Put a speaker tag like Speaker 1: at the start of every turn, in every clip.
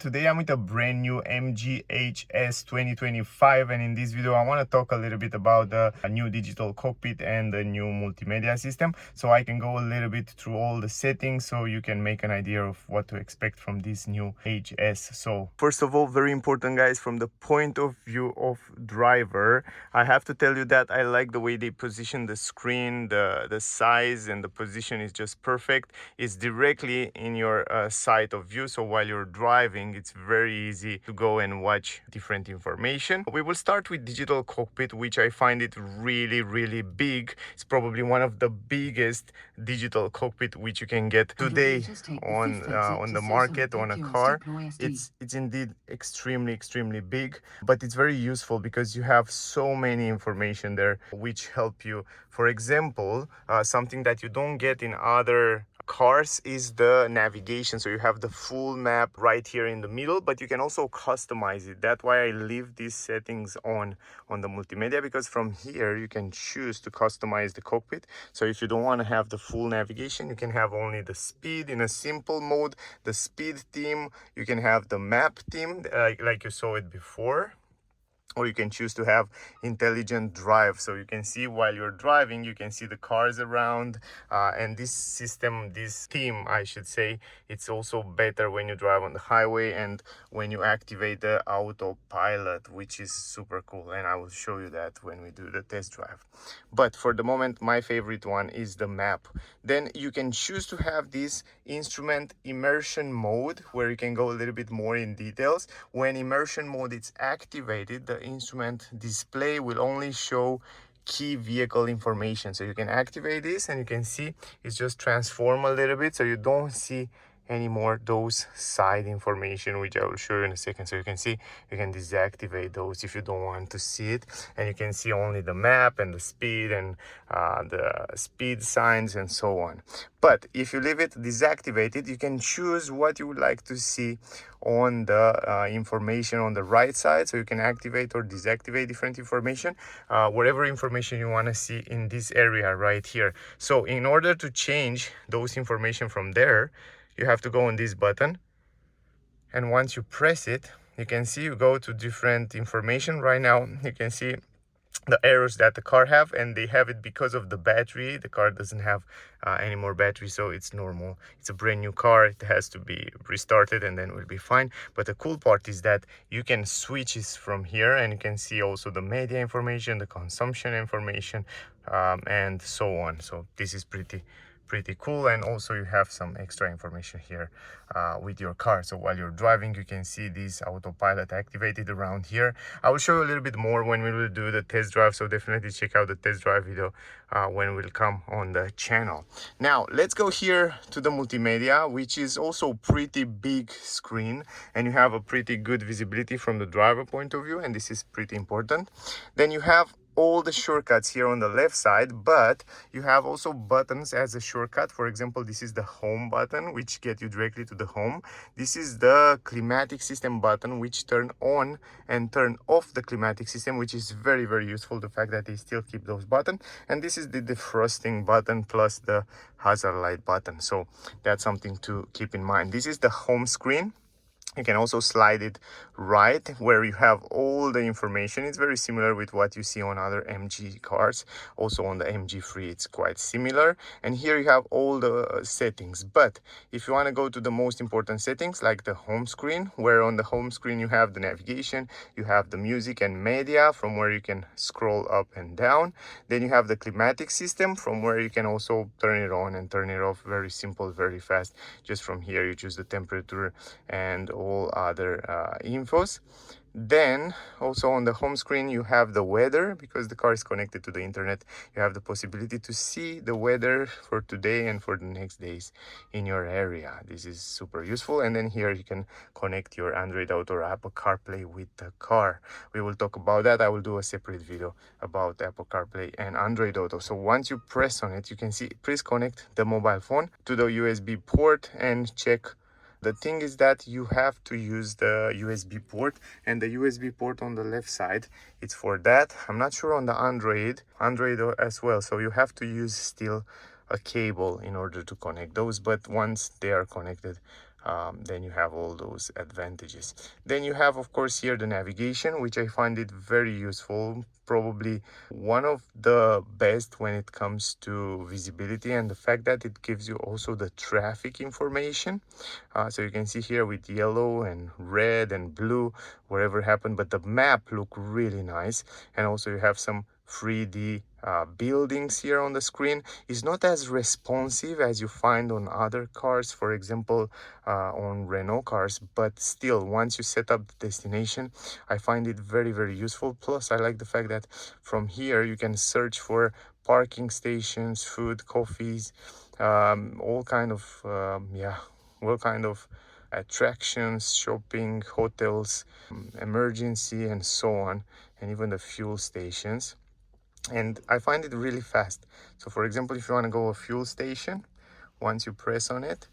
Speaker 1: Today I'm with a brand new MG HS 2025, and in this video I want to talk a little bit about the new digital cockpit and the new multimedia system, so I can go a little bit through all the settings so you can make an idea of what to expect from this new HS. So first of all, very important guys, from the point of view of driver, I have to tell you that I like the way they position the screen, the size and the position is just perfect. It's directly in your side of view, so while you're driving it's very easy to go and watch different information. We will start with digital cockpit, which I find it really big. It's probably one of the biggest digital cockpit which you can get today on the market on a car. It's indeed extremely big, but it's very useful because you have so many information there which help you. For example, something that you don't get in other cars is the navigation. So you have the full map right here in the middle, but you can also customize it. That's why I leave these settings on the multimedia, because from here you can choose to customize the cockpit. So if you don't want to have the full navigation, you can have only the speed in a simple mode, the speed theme, you can have the map theme like you saw it before, or you can choose to have intelligent drive, so you can see while you're driving, you can see the cars around, and this system, this theme I should say, it's also better when you drive on the highway and when you activate the autopilot, which is super cool, and I will show you that when we do the test drive. But for the moment, my favorite one is the map. Then you can choose to have this instrument immersion mode, where you can go a little bit more in details. When immersion mode is activated, the instrument display will only show key vehicle information. So you can activate this and you can see it's just transform a little bit, so you don't see anymore those side information, which I will show you in a second. So you can see you can deactivate those if you don't want to see it, and you can see only the map and the speed and the speed signs and so on. But if you leave it deactivated, you can choose what you would like to see on the information on the right side. So you can activate or deactivate different information, whatever information you want to see in this area right here. So in order to change those information from there, you have to go on this button, and once you press it, you can see you go to different information. Right now you can see the errors that the car have, and they have it because of the battery. The car doesn't have any more battery, so it's normal. It's a brand new car, it has to be restarted and then we'll be fine. But the cool part is that you can switch this from here, and you can see also the media information, the consumption information, and so on. So this is pretty cool. And also you have some extra information here with your car. So while you're driving, you can see this autopilot activated around here. I will show you a little bit more when we will do the test drive, so definitely check out the test drive video when it will come on the channel. Now let's go here to the multimedia, which is also pretty big screen, and you have a pretty good visibility from the driver point of view, and this is pretty important. Then you have all the shortcuts here on the left side, but you have also buttons as a shortcut. For example, this is the home button, which get you directly to the home. This is the climatic system button, which turn on and turn off the climatic system, which is very useful, the fact that they still keep those buttons. And this is the defrosting button plus the hazard light button, so that's something to keep in mind. This is the home screen. You can also slide it right where you have all the information. It's very similar with what you see on other MG cars. Also on the MG3 it's quite similar, and here you have all the settings. But if you want to go to the most important settings, like the home screen, where on the home screen you have the navigation, you have the music and media, from where you can scroll up and down. Then you have the climatic system, from where you can also turn it on and turn it off. Very simple, very fast. Just from here you choose the temperature and all other infos. Then also on the home screen you have the weather, because the car is connected to the internet. You have the possibility to see the weather for today and for the next days in your area. This is super useful. And then here you can connect your Android Auto or Apple CarPlay with the car. We will talk about that. I will do a separate video about Apple CarPlay and Android Auto. So once you press on it, you can see please connect the mobile phone to the USB port and check. The thing is that you have to use the USB port, and the USB port on the left side, it's for that. I'm not sure on the Android as well, so you have to use still a cable in order to connect those, but once they are connected, then you have all those advantages. Then you have, of course, here the navigation, which I find it very useful, probably one of the best when it comes to visibility, and the fact that it gives you also the traffic information. So you can see here with yellow and red and blue wherever happened, but the map look really nice. And also you have some 3D buildings here on the screen. Is not as responsive as you find on other cars, for example on Renault cars, but still, once you set up the destination, I find it very useful. Plus I like the fact that from here you can search for parking stations, food, coffees, all kind of all kind of attractions, shopping, hotels, emergency, and so on, and even the fuel stations. And I find it really fast. So for example, if you want to go a fuel station, once you press on it,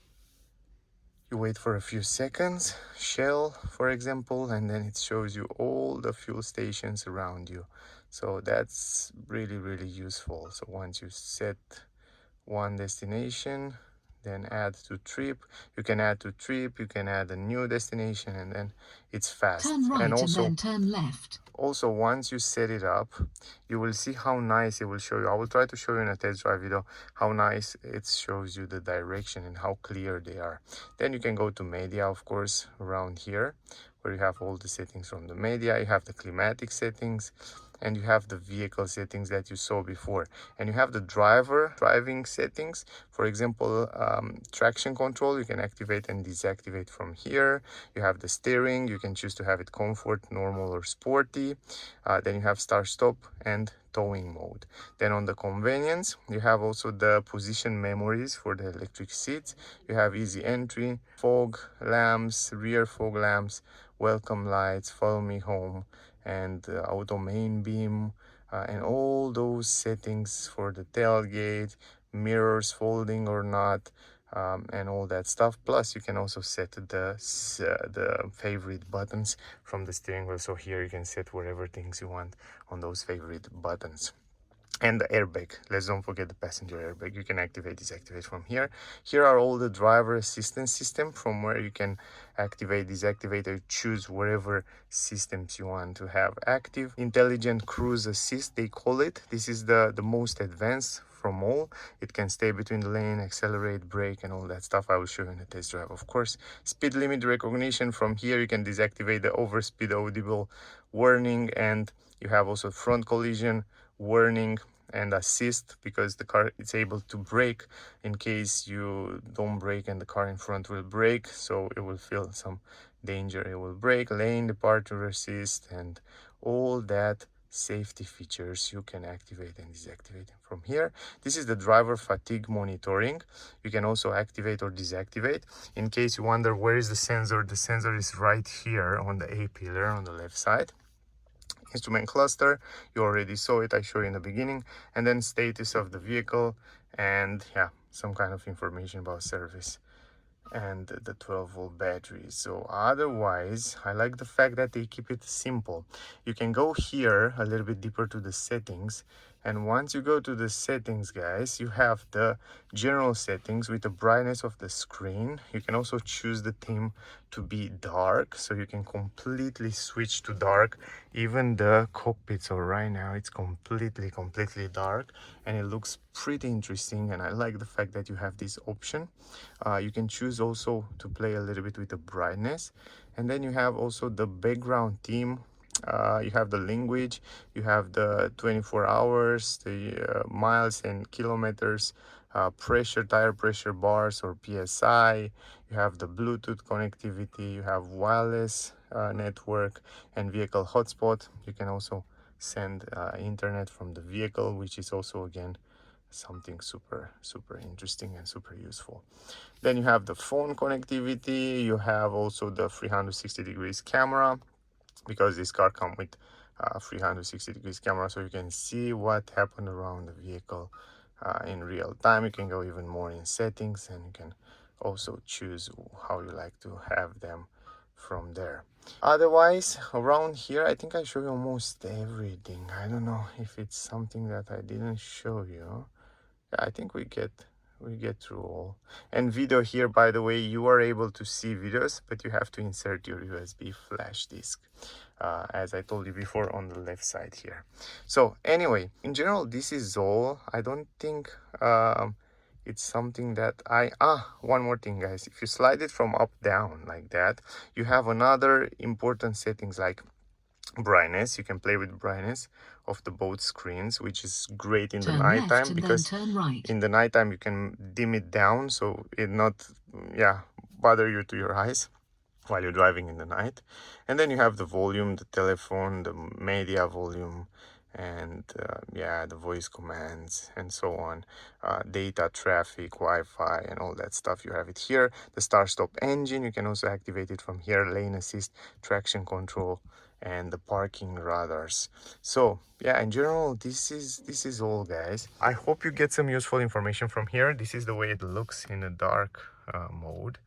Speaker 1: you wait for a few seconds, Shell for example, and then it shows you all the fuel stations around you. So that's really useful. So once you set one destination, then add to trip, you can add to trip, you can add a new destination, and then it's fast.
Speaker 2: Turn right
Speaker 1: and also,
Speaker 2: and then turn left.
Speaker 1: Also, once you set it up, you will see how nice it will show you. I will try to show you in a test drive video how nice it shows you the direction and how clear they are. Then you can go to media, of course, around here, where you have all the settings from the media. You have the climatic settings, and you have the vehicle settings that you saw before, and you have the driving settings. For example, traction control, you can activate and deactivate from here. You have the steering, you can choose to have it comfort, normal, or sporty. Then you have start stop and towing mode. Then on the convenience, you have also the position memories for the electric seats. You have easy entry, fog lamps, rear fog lamps, welcome lights, follow me home, and auto main beam, and all those settings for the tailgate, mirrors folding or not, and all that stuff. Plus you can also set the favorite buttons from the steering wheel. So here you can set whatever things you want on those favorite buttons. And the airbag, let's don't forget the passenger airbag. You can activate, deactivate from here. Here are all the driver assistance system, from where you can activate, deactivate, or choose whatever systems you want to have active. Intelligent cruise assist, they call it. This is the most advanced from all. It can stay between the lane, accelerate, brake, and all that stuff. I will show you in a test drive, of course. Speed limit recognition, from here you can deactivate the overspeed audible warning, and you have also front collision warning and assist, because the car is able to brake in case you don't brake and the car in front will brake, so it will feel some danger, it will brake. Lane departure assist, and all that safety features you can activate and deactivate from here. This is the driver fatigue monitoring. You can also activate or deactivate. In case you wonder where is the sensor is right here on the A pillar on the left side. Instrument cluster, you already saw it, I showed you in the beginning. And then status of the vehicle, and yeah, some kind of information about service, and the 12-volt battery. So otherwise, I like the fact that they keep it simple. You can go here a little bit deeper to the settings, and once you go to the settings, guys, you have the general settings with the brightness of the screen. You can also choose the theme to be dark, so you can completely switch to dark. Even the cockpit, so right now it's completely dark, and it looks pretty interesting, and I like the fact that you have this option. You can choose also to play a little bit with the brightness, and then you have also the background theme. You have the language, you have the 24 hours, the miles and kilometers, pressure, tire pressure bars or PSI. You have the Bluetooth connectivity, you have wireless network and vehicle hotspot. You can also send internet from the vehicle, which is also again something super interesting and super useful. Then you have the phone connectivity. You have also the 360 degrees camera, because this car comes with 360 degrees camera, so you can see what happened around the vehicle in real time. You can go even more in settings, and you can also choose how you like to have them from there. Otherwise, around here, I think I show you almost everything. I don't know if it's something that I didn't show you. I think we get we get through all. And video here, by the way, you are able to see videos, but you have to insert your USB flash disk, as I told you before, on the left side here. So anyway, in general, this is all. I don't think it's something that one more thing, guys. If you slide it from up down like that, you have another important settings like brightness. You can play with brightness of the both screens, which is great in the nighttime, because in the nighttime you can dim it down so it not bother you to your eyes while you're driving in the night. And then you have the volume, the telephone, the media volume, and the voice commands and so on, data, traffic, Wi-Fi, and all that stuff. You have it here. The start stop engine, you can also activate it from here. Lane assist, traction control, and the parking radars. So yeah, in general, this is all, guys. I hope you get some useful information from here. This is the way it looks in a dark mode,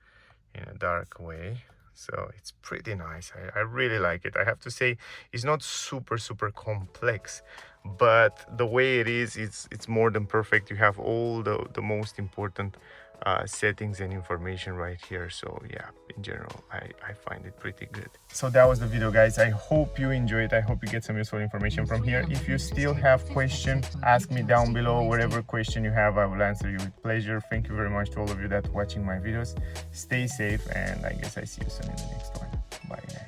Speaker 1: in a dark way. So it's pretty nice. I really like it. I have to say, it's not super complex, but the way it is, it's more than perfect. You have all the most important settings and information right here. So yeah, in general, I find it pretty good. So that was the video, guys. I hope you enjoy it. I hope you get some useful information from here. If you still have questions, ask me down below. Whatever question you have, I will answer you with pleasure. Thank you very much to all of you that watching my videos. Stay safe, and I guess I see you soon in the next one. Bye.